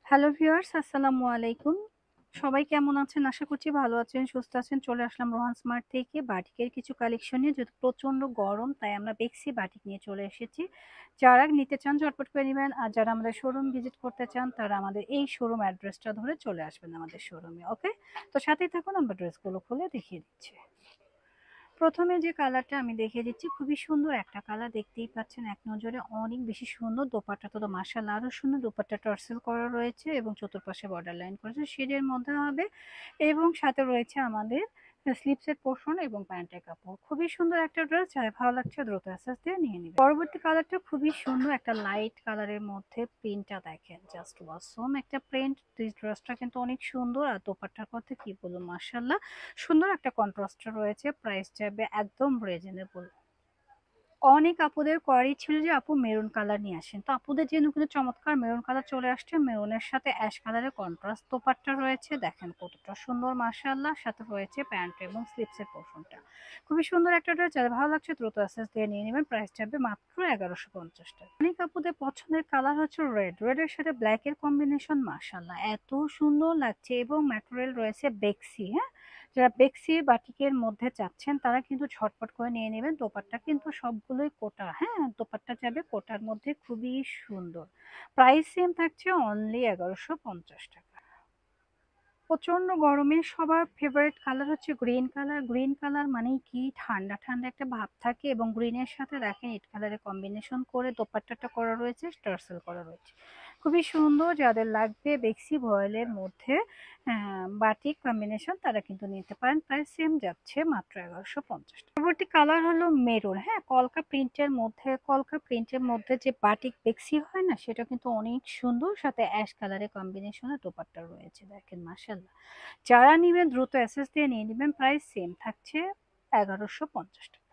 Hello viewers, আসসালামু আলাইকুম। সবাই কেমন আছেন? আশা করছি ভালো আছেন, সুস্থ আছেন। চলে আসলাম রোহান স্মার্ট থেকে বাটিকের কিছু কালেকশন নিয়ে। যেহেতু প্রচন্ড গরম তাই আমরা বেক্সি বাটিক নিয়ে চলে এসেছি। যারা নিতে চান ঝটপট করে নিবেন, আর যারা আমাদের শোরুম ভিজিট করতে চান তারা আমাদের এই শোরুম অ্যাড্রেসটা ধরে চলে আসবেন আমাদের শোরুমে। ওকে, তো সাথেই থাকুন, আমরা ড্রেসগুলো খুলে দেখিয়ে দিচ্ছি। প্রথমে যে কালারটা আমি দেখিয়ে দিচ্ছি, খুবই সুন্দর একটা কালার, দেখতেই পাচ্ছেন এক নজরে অনেক বেশি সুন্দর। দোপাট্টা তো মাশাআল্লাহ আরো সুন্দর। দোপাট্টা টার্সেল করা রয়েছে এবং চতুর্পাশে বর্ডার লাইন করেছে, শেডের মধ্যে হবে। এবং সাথে রয়েছে আমাদের স্লিপসের পোর্শন এবং প্যান্টের কাপড়। খুবই সুন্দর একটা ড্রেস, যাদের ভালো লাগছে দ্রুত অ্যাসেস দিয়ে নিয়ে নিবে। পরবর্তী কালারটা খুবই সুন্দর একটা লাইট কালারের মধ্যে, প্রিন্টটা দেখেন জাস্ট ওয়াসম একটা প্রিন্ট। এই ড্রেসটা কিন্তু অনেক সুন্দর, আর দোপাট্টার কথা কি বলবো, মাশাআল্লাহ সুন্দর একটা কন্ট্রাস্ট রয়েছে। প্রাইস যাবে একদম রিজনেবল। অনেক আপুদের কোয়ারি ছিল যে আপু মেরুন কালার নিয়ে আসেন, তো আপুদের জন্য কিন্তু চমৎকার মেরুন কালার চলে আসছে। মেরুনের সাথে অ্যাশ কালারের কন্ট্রাস্ট দোপাট্টা রয়েছে, দেখেন কতটা সুন্দর মাশাআল্লাহ। সাথে রয়েছে প্যান্ট এবং স্লিপসের পোর্শনটা। খুবই সুন্দর একটা ড্রেস, যাদের ভালো লাগছে দ্রুত অ্যাসেস দিয়ে নিয়ে নেবেন। প্রাইস যাবে মাত্র 1150 টাকা। অনেক আপুদের পছন্দের কালার হচ্ছে রেডের সাথে ব্ল্যাক এর কম্বিনেশন, মাশাআল্লাহ এত সুন্দর লাগছে। এবং ম্যাটেরিয়াল রয়েছে বেক্সি। হ্যাঁ, যারা বেক্সি বাটিকের মধ্যে চাচ্ছেন তারা কিন্তু ঝটপট করে নিয়ে নেবেন। দোপাট্টা কিন্তু সবগুলোই কোটা, হ্যাঁ দোপাট্টা যাবে কোটার মধ্যে, খুবই সুন্দর। প্রাইস সেম থাকছে অনলি 1150 টাকা। প্রচন্ড গরমে সবার ফেভারিট কালার হচ্ছে গ্রিন কালার। গ্রিন কালার মানেই কি ঠান্ডা ঠান্ডা একটা ভাব থাকে, এবং গ্রিনের সাথে দেখেন ইট কালারের কম্বিনেশন করে দোপাট্টাটা করা রয়েছে, টার্সেল করা রয়েছে। খুবই সুন্দর, যাদের লাগবে বেক্সি ভয়েলের মধ্যে বাটিক কম্বিনেশন তারা কিন্তু নিতে পারেন। প্রাইস সেম যাচ্ছে মাত্র 1150 টাকা। পরবর্তী কালার হলো মেরুন। হ্যাঁ, কলকা প্রিন্টের মধ্যে যে বাটিক বেক্সি হয় না, সেটা কিন্তু অনেক সুন্দর। সাথে অ্যাশ কালারের কম্বিনেশনে দোপাট্টা রয়েছে, দেখেন মাশাআল্লাহ। যারা নিবেন দ্রুত এসএস দিয়ে নিয়ে নিবেন। প্রাইস সেম থাকছে 1150 টাকা।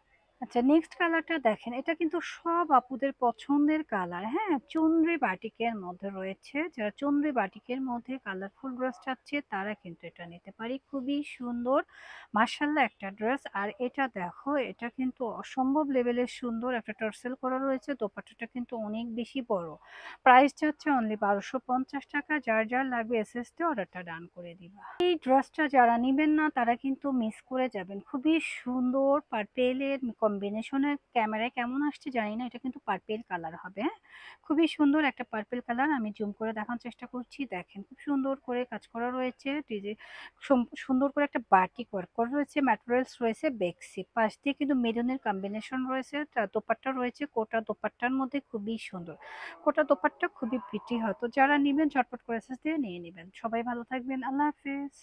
আচ্ছা, নেক্সট কালারটা দেখেন, এটা কিন্তু সব আপুদের পছন্দের কালার। হ্যাঁ, চুনরি বাটিকের মধ্যে রয়েছে। যারা চুনরি বাটিকের মধ্যে কালারফুল ড্রেস চাচ্ছে তারা কিন্তু এটা নিতে পারি। খুবই সুন্দর মার্শাল্লাহ একটা ড্রেস। আর এটা দেখো, এটা কিন্তু অসম্ভব লেভেলের সুন্দর, একটা টার্সেল করা রয়েছে। দোপাট্টাটা কিন্তু অনেক বেশি বড়। প্রাইস যাচ্ছে অনলি 1250 টাকা। যার যার লাগবে এসএস দিয়ে অর্ডারটা ডান করে দিবা। এই ড্রেসটা যারা নিবেন না তারা কিন্তু মিস করে যাবেন। খুবই সুন্দর পার্পেলের কম্বিনেশনে, ক্যামেরায় কেমন আসছে জানি না, এটা কিন্তু পার্পেল কালার হবে। হ্যাঁ, খুবই সুন্দর একটা পার্পেল কালার। আমি জুম করে দেখানোর চেষ্টা করছি, দেখেন খুব সুন্দর করে কাজ করা রয়েছে। সুন্দর করে একটা বাটিক ওয়ার্ক করা রয়েছে। ম্যাটেরিয়ালস রয়েছে বেক্সি, পাশ দিয়ে কিন্তু মেরুনের কম্বিনেশন রয়েছে। দোপাট্টা রয়েছে কোটা, দোপাট্টার মধ্যে খুবই সুন্দর। কোটা দোপাট্টা খুবই প্রিটি হয়। তো যারা নিবেন ঝটপট করে এসএস দিয়ে নিয়ে নিবেন। সবাই ভালো থাকবেন, আল্লাহ হাফেজ।